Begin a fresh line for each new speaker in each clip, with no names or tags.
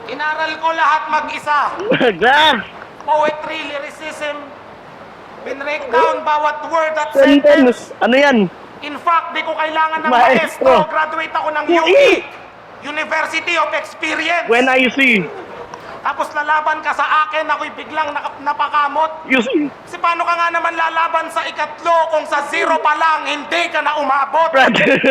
Inaral ko lahat mag-isa.
Gra!
Poetry, lyricism, binreak down bawat word at sentence.
Sentence! Ano yan?
In fact, di ko kailangan ng
Maestro.
maestro. Graduate ako ng
UE.
UE. University of Experience.
When I see,
Tapos lalaban ka sa akin, ako'y biglang napakamot.
you see,
Kasi paano ka nga naman lalaban sa ikatlo kung sa zero pa lang, hindi ka na umabot?
brothers.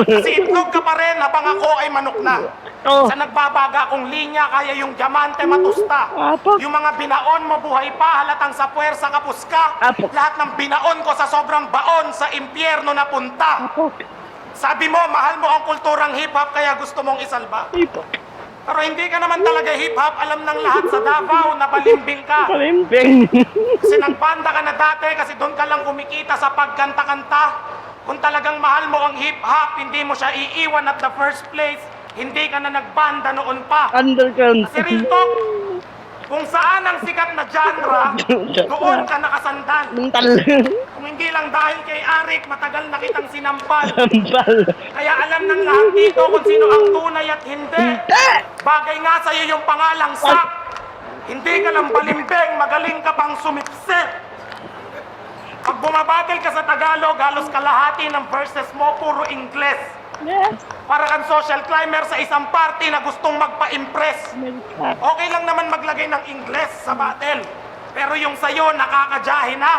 Kasi itlog ka pa rin habang ako ay manok na.
Oh,
Sa nagbabaga kong linya, kaya yung diamante matusta.
Apo.
Yung mga binaon mo buhay pa, halatang sa puwersa kapus ka.
Apo.
Lahat ng binaon ko sa sobrang baon, sa impyerno napunta.
Apo.
Sabi mo, mahal mo ang kulturang hip-hop, kaya gusto mong isalba.
Ipo.
Pero hindi ka naman talaga hip-hop, alam ng lahat sa Davao na balimbing ka.
Palimbing.
Kasi nagbanda ka na dati, kasi doon ka lang kumikita sa pagkanta-kanta. Kung talagang mahal mo ang hip-hop, hindi mo siya iiwan at the first place, hindi ka na nagbanda noon pa.
Underground.
Kasi real talk, kung saan ang sikat na genre, doon ka nakasandan.
Mental.
Kung hindi lang dahil kay Arik, matagal na kitang sinampal.
Sampal.
Kaya alam ng lahat dito kung sino ang tunay at hindi. Bagay nga sa'yo yung pangalang Sak. Hindi ka lang balimbing, magaling ka pang sumipsip. Pag bumabatil ka sa Tagalog, halos kalahati ng verses mo, puro Ingles.
Yes.
Para kang social climber sa isang party na gustong magpa-impress. Okay lang naman maglagay ng Ingles sa battle. Pero yung sa'yo, nakakadyahe na.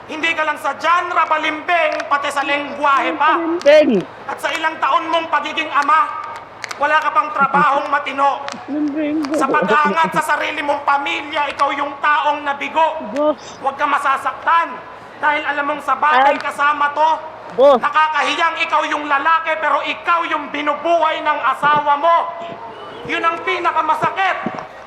Hindi ka lang sa genre balimbing, pati sa lengguwahe pa.
Palimbing.
At sa ilang taon mong pagiging ama, wala ka pang trabahong matino.
Palimbing.
Sa pag-aangat sa sarili mong pamilya, ikaw yung taong nabigo.
Boss.
Huwag ka masasaktan. Dahil alam mong sa battle kasama to,
Boss.
nakakahiyang ikaw yung lalaki pero ikaw yung binubuhay ng asawa mo. Yun ang pinakamasakit.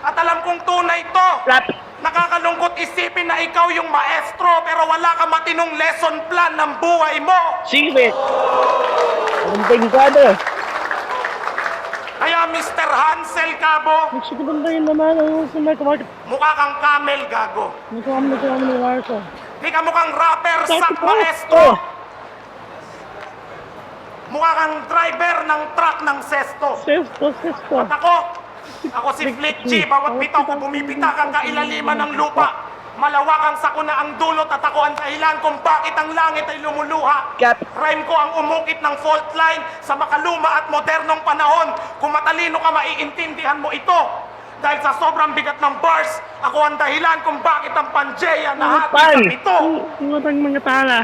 At alam kong tunay to.
Flat.
Nakakalungkot isipin na ikaw yung maestro pero wala ka matinong lesson plan ng buhay mo.
Secret. Palimbing ka na.
Kaya Mr. Hansel Cabo,
Nagsikibandayin naman ang sumarkamark.
mukha kang camel, gago.
Nagkakam ni Marco.
Di ka mukhang rapper, sak
Oh.
maestro. Mukha kang driver ng truck ng sesto.
Sesto.
At ako si Fletchy, bawat bitaw ko bumibita kang kailaliman ng lupa. Malawak ang sakuna ang dulot at ako ang dahilan kung bakit ang langit ay lumuluha.
Kat.
Rhyme ko ang umukit ng fault line sa makaluma at modernong panahon. Kung matalino ka, maiintindihan mo ito. Dahil sa sobrang bigat ng bars, ako ang dahilan kung bakit ang Pangea nahati sa pito.
Mga tala.